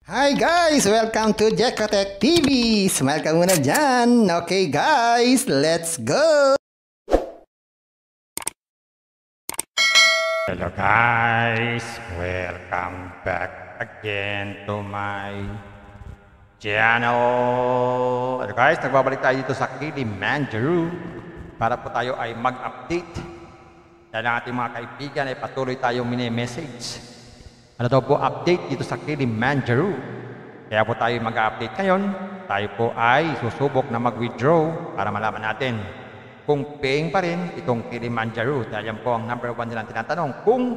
Hi guys! Welcome to Jekotech TV! Smile ka muna dyan! Okay guys, let's go! Hello guys! Welcome back again to my channel! Hello guys, nagbabalik tayo dito sa Kilimanjaro para po tayo ay mag-update dahil ang ating mga kaibigan ay patuloy tayong mini-message. Ano daw po update dito sa Kilimanjaro? Kaya po tayo mag-update ngayon. Tayo po ay susubok na mag-withdraw para malaman natin kung paying pa rin itong Kilimanjaro. Dahil yan po ang number 1 nilang tinatanong, kung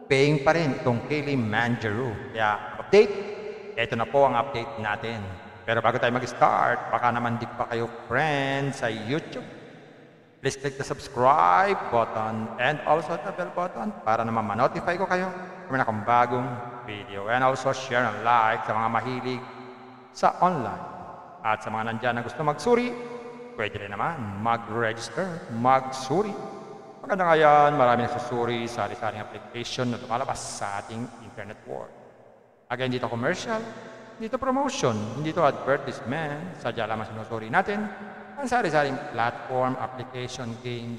paying pa rin itong Kilimanjaro. Kaya update, ito na po ang update natin. Pero bago tayo mag-start, baka naman di pa kayo friends sa YouTube. Please click the subscribe button and also the bell button para naman ma-notify ko kayo kung may akong bagong video. And also share and like sa mga mahilig sa online. At sa mga nandyan na gusto magsuri, pwede rin naman mag-register, magsuri. Maganda nga yan, marami nagsusuri sa sari-saring application na lumalabas sa ating internet world. Again, dito commercial, dito promotion, dito advertisement, sadya lamang sinusuri natin ang sari-saring platform, application, games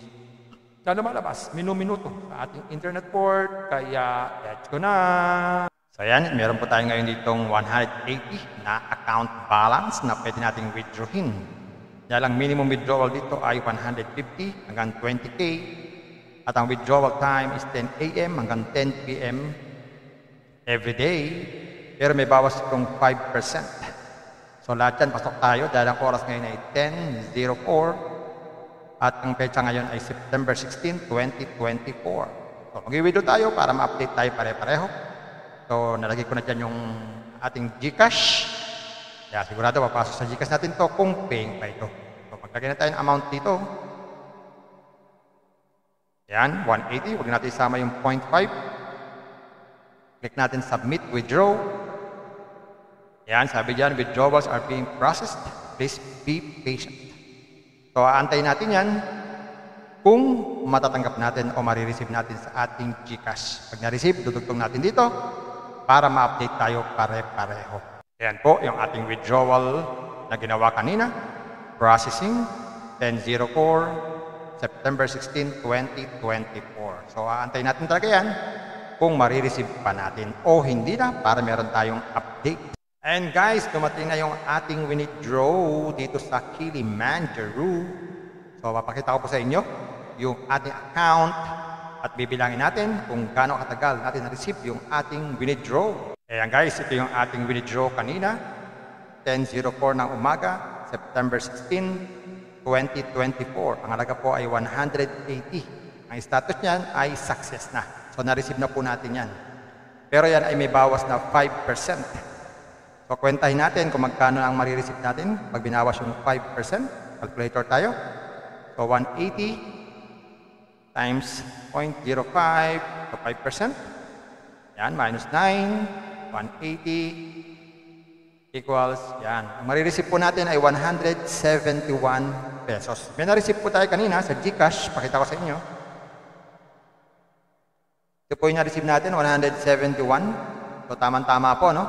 na lumalabas minuto sa ating internet port. Kaya, let's go na! So yan, meron po tayo ngayon ditong 180 na account balance na pwede nating withdrawin. Dahil ang minimum withdrawal dito ay 150 hanggang 20K. At ang withdrawal time is 10 AM hanggang 10 PM every day. Pero may bawas itong 5%. So lahat yan, pasok tayo dahil ang oras ngayon ay 10:04 at ang petsa ngayon ay September 16, 2024. So mag-i-withdraw tayo para ma-update tayo pare-pareho. So nalagay ko na dyan yung ating GCash. Kaya sigurado papasok sa GCash natin to kung paying pa ito. So maglagay na tayo ng amount dito. Yan, 180. Huwag natin isama yung 0.5. Click natin Submit Withdraw. Yan, sabi dyan, withdrawals are being processed. Please be patient. So, aantayin natin yan kung matatanggap natin o marireceive natin sa ating GCash. Pag na-receive, dudugtong natin dito para ma-update tayo pare-pareho. Yan po, yung ating withdrawal na ginawa kanina. Processing, 10:04, September 16, 2024. So, aantayin natin talaga yan kung marireceive pa natin o hindi na para meron tayong update. And guys, dumating na yung ating withdraw dito sa Kilimanjaro. So, papakita ko po sa inyo yung ating account at bibilangin natin kung gaano katagal natin na-receive yung ating withdraw. Ayan guys, ito yung ating withdraw kanina. 10:04 ng umaga, September 16, 2024. Ang halaga po ay 180. Ang status niyan ay success na. So, na-receive na po natin yan. Pero yan ay may bawas na 5%. So, kwentahin natin kung magkano ang marireceive natin pag binawas yung 5%. Calculator tayo. So, 180 times 0.05 to 5%. Yan, minus 9. 180 equals, yan. Ang marireceive po natin ay 171 pesos. May na-receive po tayo kanina sa GCash. Pakita ko sa inyo. Ito po yung na-receive natin, 171. So, tama-tama po, no?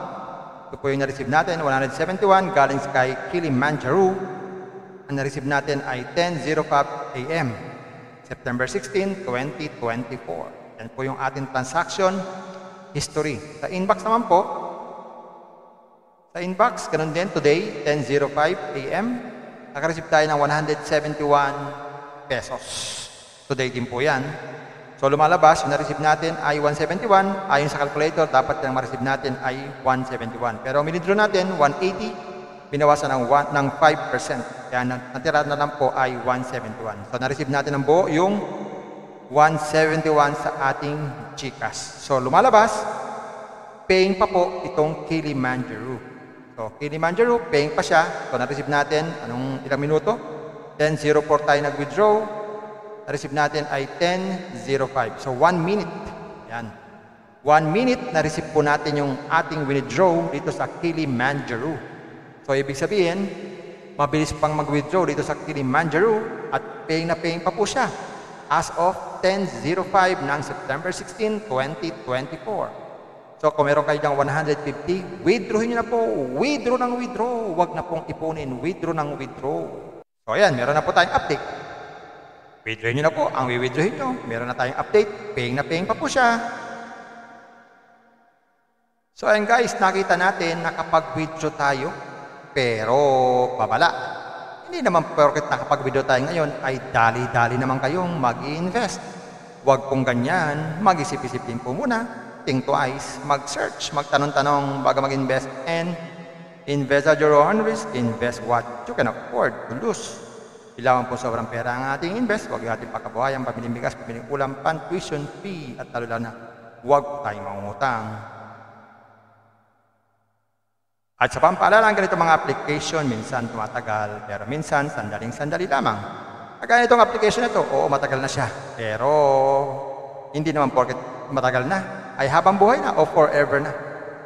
Ito po yung na-receive natin, 171, galing sa kay Kilimanjaro. Ang na-receive natin ay 10:05 AM, September 16, 2024. Yan po yung ating transaction history. Sa inbox naman po, sa inbox, ganun din, today, 10:05 AM, naka-receive tayo ng 171 pesos. Today din po yan. So, lumalabas, yung na-receive natin ay 171. Ayon sa calculator, dapat yung ma-receive natin ay 171. Pero minidro natin, 180, binawasan ng 5%. Kaya natira na lang po ay 171. So, na-receive natin ng buo yung 171 sa ating GCash. So, lumalabas, paying pa po itong Kilimanjaro. So, Kilimanjaro, paying pa siya. So, na-receive natin, ilang minuto? 10:04 tayo nag-withdraw. Na-receive natin ay 10:05. So, 1 minute. Yan. 1 minute, na-receive po natin yung ating withdraw dito sa Kilimanjaro. So, ibig sabihin, mabilis pang mag-withdraw dito sa Kilimanjaro at paying na paying pa po siya as of 10:05 ng September 16, 2024. So kung meron kayo dyan 150, withdrawin nyo na po. Withdraw ng withdraw. Huwag na pong ipunin. Withdraw ng withdraw. So ayan, meron na po tayong update. Withdrawin nyo na po. Ang withdrawin nyo, meron na tayong update. Paying na paying pa po siya. So ayan guys, nakita natin na kapag withdraw tayo, pero babala. Hindi naman porket nakapag-withdraw tayo ngayon ay dali-dali naman kayong mag-i-invest. Huwag pong ganyan, mag-isip-isipin po muna. Think twice, mag-search, magtanong-tanong bago mag-invest, and invest at your own risk, invest what you can afford to lose. Kailangan po sobrang pera ang ating invest, huwag natin pagkabuhayan, pamiling bigas, pamiling ulam, tuition fee, at lalo na huwag tayong mangungutang. At sa pampaalala, ang ganito mga application, minsan tumatagal, pero minsan sandaling-sandali lamang. Kaya itong application na ito, oo, matagal na siya, pero hindi naman porket matagal na, ay habang buhay na o forever na.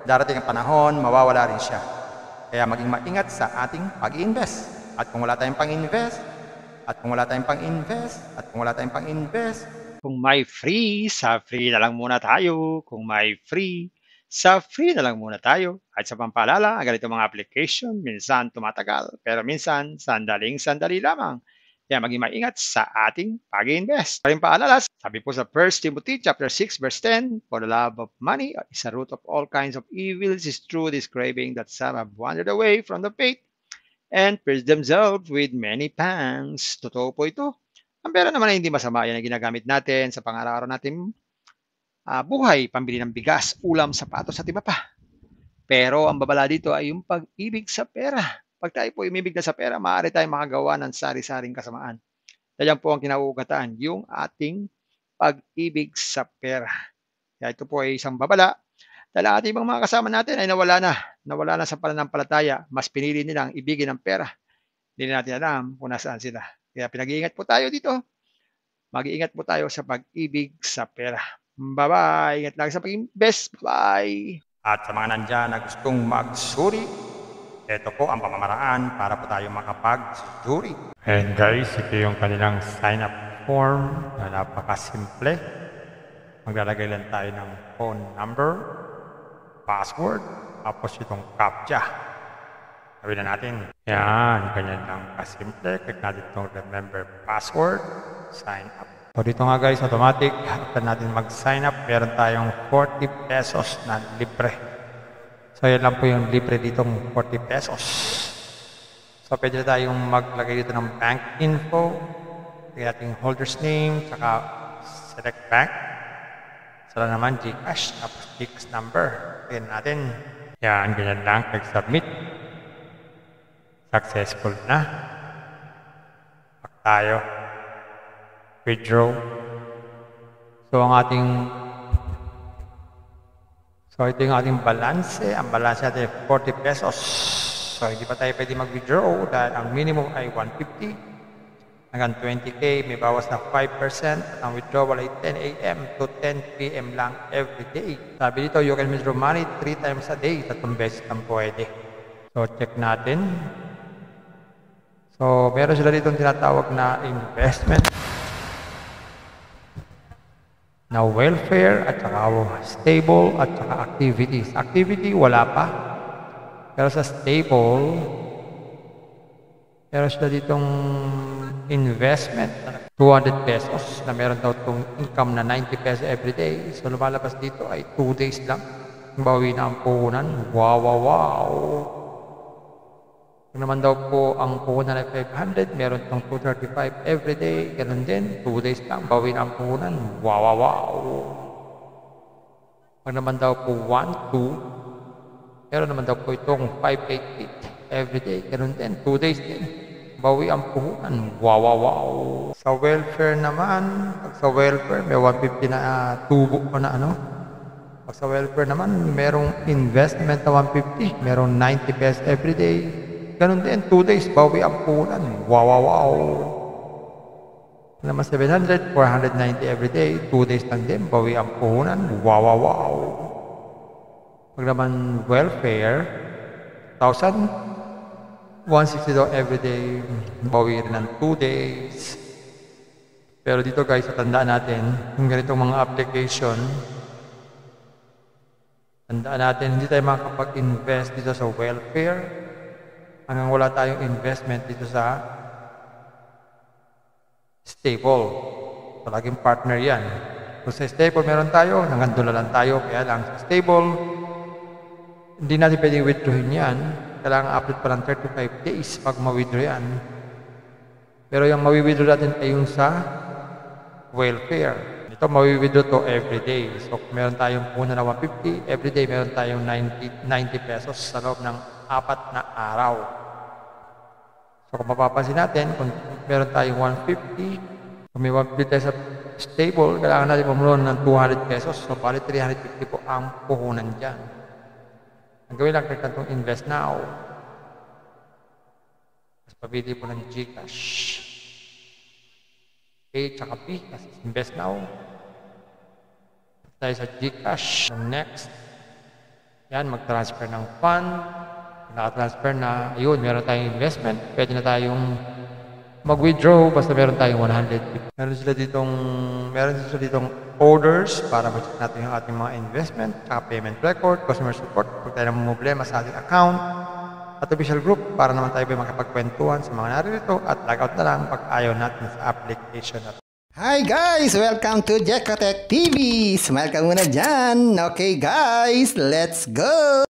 Darating ang panahon, mawawala rin siya. Kaya maging maingat sa ating pag-invest. At kung wala tayong pang-invest, Kung may free, sa free na lang muna tayo. Kung may free, sa free na lang muna tayo. At sa pampaalala, ang ganito mga application, minsan tumatagal, pero minsan sandaling-sandali lamang. Kaya maging maingat sa ating pag-invest. Paring paalala, sabi po sa 1 Timothy chapter 6 verse 10, for the love of money is a root of all kinds of evils, is true this craving that some have wandered away from the faith and pierced themselves with many pangs. Totoo po ito. Ang pera naman ay hindi masama. Yan ang ginagamit natin sa pang-araw-araw natin buhay, pambili ng bigas, ulam, sapatos at iba pa. Pero ang babala dito ay yung pag-ibig sa pera. Pag tayo po umibig na sa pera, maaari tayong makagawa ng sari-saring kasamaan. Yan po ang kinauugataan, yung ating pag-ibig sa pera. Kaya ito po ay isang babala. Dahil ating ibang mga kasama natin ay nawala na sa pananampalataya. Mas pinili nilang ibigin ang pera. Hindi natin alam kung nasaan sila. Kaya pinag-iingat po tayo dito. Mag-iingat po tayo sa pag-ibig sa pera. Bye-bye. Ingat lagi sa pag-invest. Bye. At sa mga nandyan na gustong magsuri, ito po ang pamamaraan para po tayo makapag-suri. And guys, ito yung kanilang sign-up form na napakasimple. Maglalagay lang tayo ng phone number, password, tapos itong CAPTCHA. Gawin na natin. Yan, ganyan lang kasimple. Click natin itong remember password, sign up. So dito nga guys, automatic. After natin mag-sign up, meron tayong 40 pesos na libre. So yan lang po yung libre ditong 40 pesos. So pwede tayong maglagay dito ng bank info, ating holder's name, saka select bank. Saka naman GCash, tapos GCash number. Tignan natin. Yan, ganyan lang. Click submit. Successful na. Back tayo. Withdraw. So ang ating ito yung ating balance. Ang balance natin ay 40 pesos. So, hindi pa tayo pwede mag-withdraw dahil ang minimum ay 150. Hanggang 20K, may bawas na 5%. Ang withdrawal ay 10 a.m. to 10 p.m. lang every day. Sabi dito, you can withdraw money 3 times a day. 3 beses lang pwede. So, check natin. So, meron sila dito tinatawag na investment, na welfare, at saka stable, at saka activities. Activity, wala pa. Pero sa stable, meron sila ditong investment, 200 pesos, na meron daw itong income na 90 pesos every day. So lumalabas dito ay 2 days lang. Bawi na ang puhunan. Wow, wow, wow. Kung naman daw po ang puhunan ay 500, meron itong 235 every day. Ganun din, 2 days lang, bawi na ang puhunan. Wow, wow, wow. Kung naman daw po 1, 2, meron naman daw po itong 588 every day. Ganun din, 2 days din, bawi ang puhunan. Wow, wow, wow. Sa welfare naman, pag sa welfare, may 150 na tubo ko na ano. Pag sa welfare naman, merong investment na 150, merong 90 pesos every day. Ganun din, 2 days, bawi ang puhunan. Wow, wow, wow. Naman 700, 490 every day, 2 days lang din, bawi ang puhunan. Wow, wow, wow. Pag naman welfare, 1,000, 160 daw every day, bawi rin ng 2 days. Pero dito guys, tandaan natin, yung ganitong mga application, Tandaan natin, hindi tayo makakapag-invest dito sa welfare hanggang wala tayong investment dito sa stable. Palaging partner yan. Kung sa stable meron tayo, hanggang doon lang tayo. Kaya lang sa stable, hindi natin pwedeng withdrawin yan. Kailangan upload pa ng 35 days pag ma-withdraw yan. Pero yung ma-withdraw natin ay yung sa welfare. Ito, ma-withdraw to every day. So, kung meron tayong puna na 150, every day meron tayong 90 pesos sa loob ng 4 na araw. So, kung mapapansin natin, kung meron tayong 150, kung may 150 tayo sa stable, kailangan natin pumuloan ng 200 pesos. So, bali 350 po ang puhunan dyan. Ang gawin lang, click itong invest now. Tapos, pabili po ng GCash. A, tsaka P, kasi invest now. Tayo sa GCash. Next. Yan, mag-transfer ng fund. Naka-transfer na, ayun, meron tayong investment. Pwede na tayong mag-withdraw basta meron tayong 150. Meron sila ditong orders para mag-check natin yung ating mga investment, tsaka payment record, customer support, kung tayo na problema sa ating account, at official group para naman tayo makapagkwentuhan sa mga naririto at logout na lang pag ayaw natin sa application natin. Hi guys! Welcome to Jekotech TV! Smile ka muna dyan! Okay guys, let's go!